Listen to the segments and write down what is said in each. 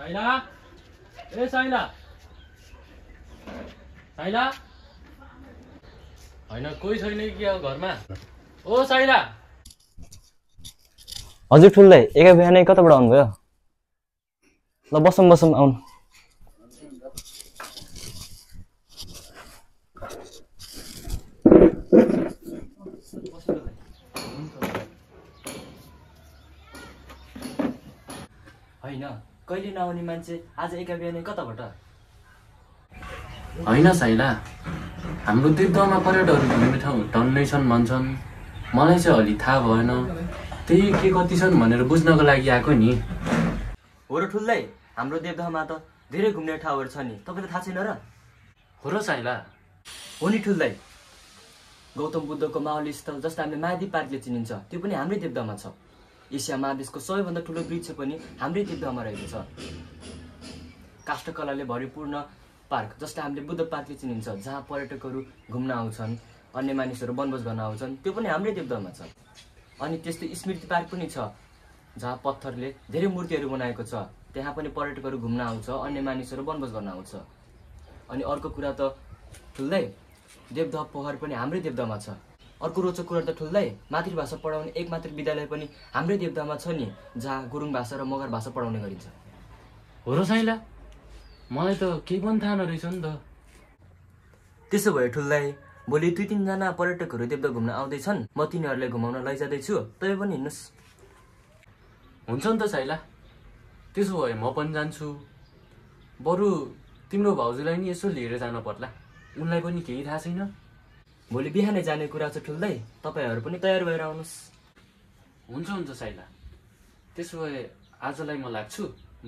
साइला ए साइला साइला हैन कोही छैन कि अब घरमा ओ साइला हजुर ठुल्दै एका बिहानै कताबाट आउनुभयो ल बसौँ आउनु हैन कहिले नआउने मान्छे आज एका बिहानै कताबाट हैन साइला हाम्रो तीर्थमा पर्यटकहरू घुम्ने ठाउँ टन्नै छन् भन्छन् मलाई चाहिँ अलि थाहा भएन त्यही के कति छन् भनेर बुझ्नको लागि आएको नि हो र ठुल्दै हाम्रो देवदहमा त धेरै घुम्ने ठाउँहरू छ नि तपाईलाई थाहा छैन र हो र साइला हो नि ठुल्दै गौतम बुद्धको माहौली स्थल जस्तो हामीले महादेव पार्कले चिनिन्छ त्यो पनि हाम्रै देवदहमा छ एसिया महादेशको सबैभन्दा ठुलो वृक्ष पनि हाम्रै देवदहमा रहेको छ काष्ठकलाले भरिपूर्ण पार्क जसलाई हामीले बुद्ध पार्कले चिनिन्छ जहाँ पर्यटकहरू घुम्न आउँछन् अन्य मानिसहरू वनभोज गर्न आउँछन् त्यो पनि हाम्रै देवदहमा छ अनि त्यस्तै स्मृति पार्क पनि छ जहाँ पत्थरले धेरै मूर्तिहरू बनाएको छ त्यहाँ पनि पर्यटकहरू घुम्न आउँछ अन्य मानिसहरू वनभोज गर्न आउँछ अनि अर्को कुरा त ठुल्दै देवदह पोखर पनि हाम्रै देवदहमा छ अर्को रोचक कुरा त ठुल्दै मातृभाषा पढाउने एकमात्र विद्यालय पनि हाम्रै देवदहमा छ नि जहाँ गुरुङ भाषा र मगर भाषा पढाउने गरिन्छ हो र साइला मलाई त केही पनि थाहा नरहेछ नि त त्यसो भए ठुल्दै भोलि 2-3 जना पर्यटकहरू देवदह घुम्न आउँदैछन् म तिनीहरूलाई घुमाउन लैजाँदैछु तपाईँ पनि हिँड्नुहोस् हुन्छ नि त साइला त्यसो भए म पनि जान्छु बरु तिम्रो भाउजूलाई नि यसो लिएर जान पर्ला उनलाई पनि केही थाहा छैन भोलि बिहानै जाने कुरा छ ठुल्दै तपाईहरू पनि तयार भएर आउनुहोस् हुन्छ साइला त्यसो भए आजलाई म लाग्छु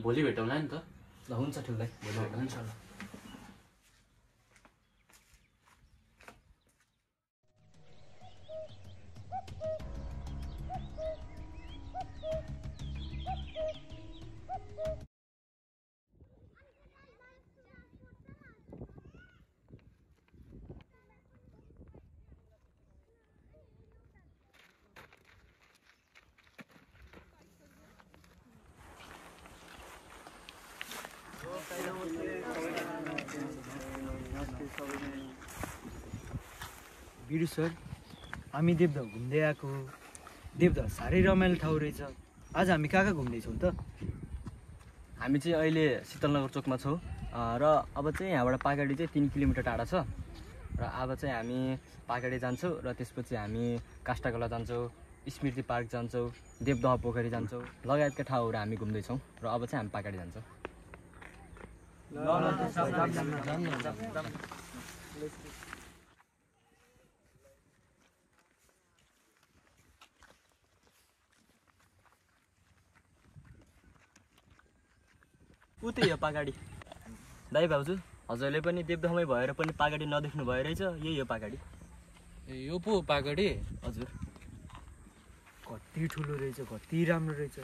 भोलि भेटौँला नि त ल हुन्छ ठुल्दै भोलि भेटौँ हुन्छ ल बिरु सर हामी देवदह घुम्दै आएको देवदह साह्रै रमाइलो ठाउँ रहेछ आज हामी कहाँ घुम्दैछौँ त हामी चाहिँ अहिले शीतलनगर चोकमा छौँ र अब चाहिँ यहाँबाट पागडी चाहिँ 3 किलोमिटर टाढा छ र अब चाहिँ हामी पागडी जान्छौँ र त्यसपछि हामी काष्ठकला जान्छौँ स्मृति पार्क जान्छौँ देवदह पोखरी जान्छौँ लगायतका ठाउँहरू हामी घुम्दैछौँ र अब चाहिँ हामी पागडी जान्छौँ उतै हो पागडी दाइ भाउजू हजुरले पनि देवदहमै भएर पनि पागडी नदेख्नु भयो रहेछ यही हो पागडी ए यो पो पागडी हजुर कति ठुलो रहेछ कति राम्रो रहेछ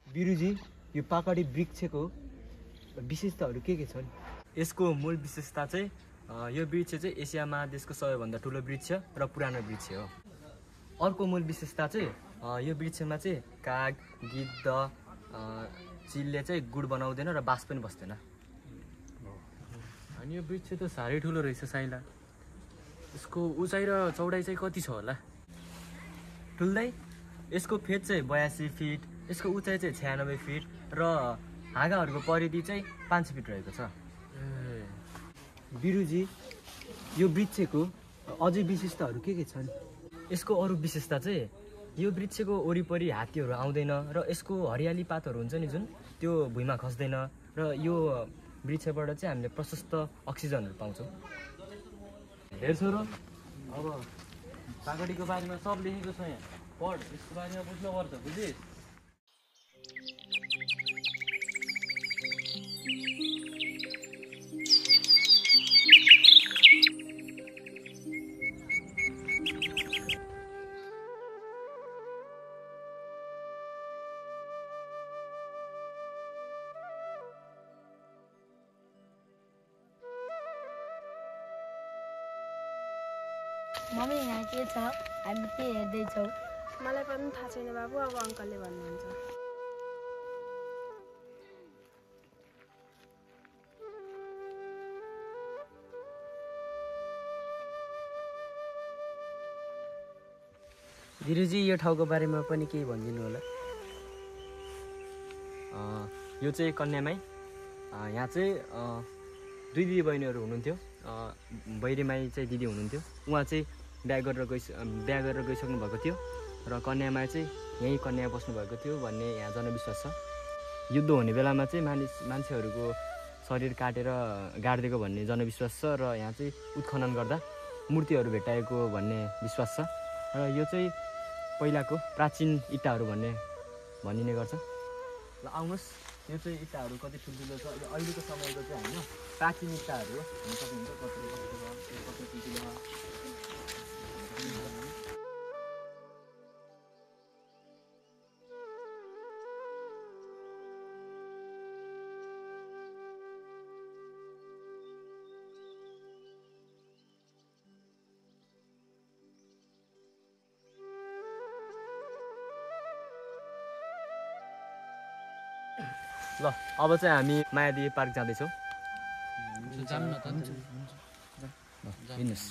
बिरुजी यो पाकडी वृक्षको विशेषताहरू के छन् यसको मूल विशेषता चाहिँ यो वृक्ष चाहिँ एसिया महादेशको सबैभन्दा ठुलो वृक्ष र पुरानो वृक्ष हो अर्को मूल विशेषता चाहिँ यो वृक्षमा चाहिँ काग गिद्ध चिलले चाहिँ गुड बनाउँदैन र बास पनि बस्दैन अनि यो वृक्ष त साह्रै ठुलो रहेछ साइला यसको उचाइ र चौडाइ चाहिँ कति छ होला ठुल्दै यसको फेद चाहिँ 82 फिट यसको उचाइ चाहिँ 96 फिट र हाँगाहरूको परिधि चाहिँ 5 फिट रहेको छ बिरुजी यो वृक्षको अझै विशेषताहरू के छन् यसको अरू विशेषता चाहिँ यो वृक्षको वरिपरि हात्तीहरू आउँदैन र यसको हरियाली पातहरू हुन्छ नि जुन त्यो भुइँमा खस्दैन र यो वृक्षबाट चाहिँ हामीले प्रशस्त अक्सिजनहरू पाउँछौँ हेर छोरो अब पागडीको बारेमा सब लेखेको छ यहाँ पढ यसको बारेमा बुझ्नुपर्छ बुझिस् मम्मी यहाँ के छ हामी के हेर्दैछौँ मलाई पनि थाहा छैन बाबु अब अङ्कलले भन्नुहुन्छ धिरुजी यो ठाउँको बारेमा पनि केही भनिदिनु होला यो चाहिँ कन्यामाई यहाँ चाहिँ दुई दिदी बहिनीहरू हुनुहुन्थ्यो बहिरीमाई चाहिँ दिदी हुनुहुन्थ्यो उहाँ चाहिँ बिहा गरेर गइसक्नु भएको थियो र कन्यामाई चाहिँ यहीँ कन्या बस्नुभएको थियो भन्ने यहाँ जनविश्वास छ युद्ध हुने बेलामा चाहिँ मान्छेहरूको शरीर काटेर गाडिदिएको भन्ने जनविश्वास छ र यहाँ चाहिँ उत्खनन गर्दा मूर्तिहरू भेटाएको भन्ने विश्वास छ र यो चाहिँ पहिलाको प्राचीन इँटाहरू भनिने गर्छ ल आउनुहोस् यो चाहिँ इँटाहरू कति ठुल्ठुलो छ यो अहिलेको समयको चाहिँ होइन प्राचीन इँटाहरू हो हुन सक्नुहुन्छ कति ठुल्ठुलो ल अब चाहिँ हामी मायादेवी पार्क जाँदैछौँ जाऊँ न त हिँड्नुहोस्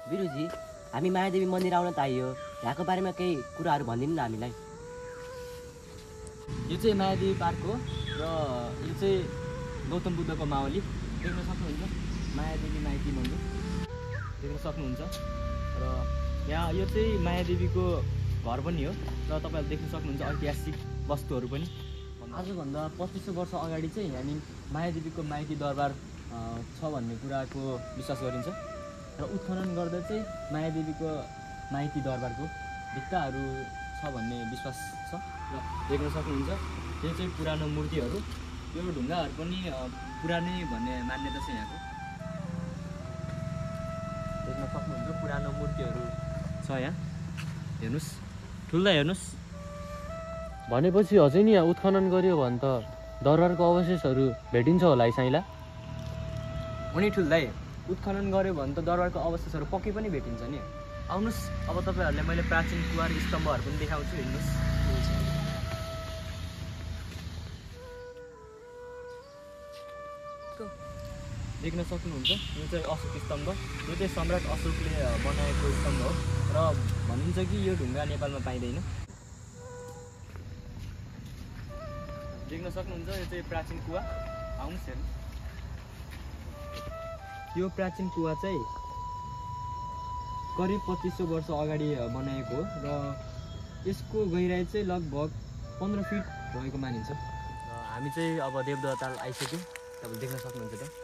वीरुजी हामी मायादेवी मन्दिर आउन त आइयो यहाँको बारेमा केही कुराहरू भनिदिनु न हामीलाई यो चाहिँ मायादेवी पार्क हो र यो चाहिँ गौतम बुद्धको मावली देख्न सक्नुहुन्छ मायादेवी माइती मन्दिर देख्न सक्नुहुन्छ र यहाँ यो चाहिँ मायादेवीको घर पनि हो र तपाईँहरूले देख्न सक्नुहुन्छ ऐतिहासिक वस्तुहरू पनि आजभन्दा 2500 वर्ष अगाडि चाहिँ यहाँनिर मायादेवीको माइती दरबार छ भन्ने कुराको विश्वास गरिन्छ र उत्खनन गर्दा चाहिँ मायादेवीको माइती दरबारको भित्ताहरू छ भन्ने विश्वास छ र देख्न सक्नुहुन्छ यो चाहिँ पुरानो मूर्तिहरू यो ढुङ्गाहरू पनि पुरानै भन्ने मान्यता छ यहाँको देख्न सक्नुहुन्छ पुरानो मूर्तिहरू छ यहाँ हेर्नुहोस् ठुल्दा हेर्नुहोस् भनेपछि अझै नि यहाँ उत्खनन गर्यो भने त दरबारको अवशेषहरू भेटिन्छ होला है साइला उनी ठुल्दै उत्खनन गऱ्यो भने त दरबारको अवशेषहरू पक्कै पनि भेटिन्छ नि आउनुहोस् अब तपाईँहरूले मैले प्राचीन कुवा र स्तम्भहरू पनि देखाउँछु हेर्नुहोस् देख्न सक्नुहुन्छ यो चाहिँ अशोक स्तम्भ यो चाहिँ सम्राट अशोकले बनाएको स्तम्भ हो र भनिन्छ कि यो ढुङ्गा नेपालमा पाइँदैन देख्न सक्नुहुन्छ यो चाहिँ प्राचीन कुवा आउनुहोस् हेर्नु यो प्राचीन कुवा चाहिँ करिब 2500 वर्ष अगाडि बनाएको हो र यसको गहिराइ चाहिँ लगभग 15 फिट रहेको मानिन्छ र हामी चाहिँ अब देवदहताल आइसक्यौँ तपाईँले देख्न सक्नुहुन्छ त्यहाँ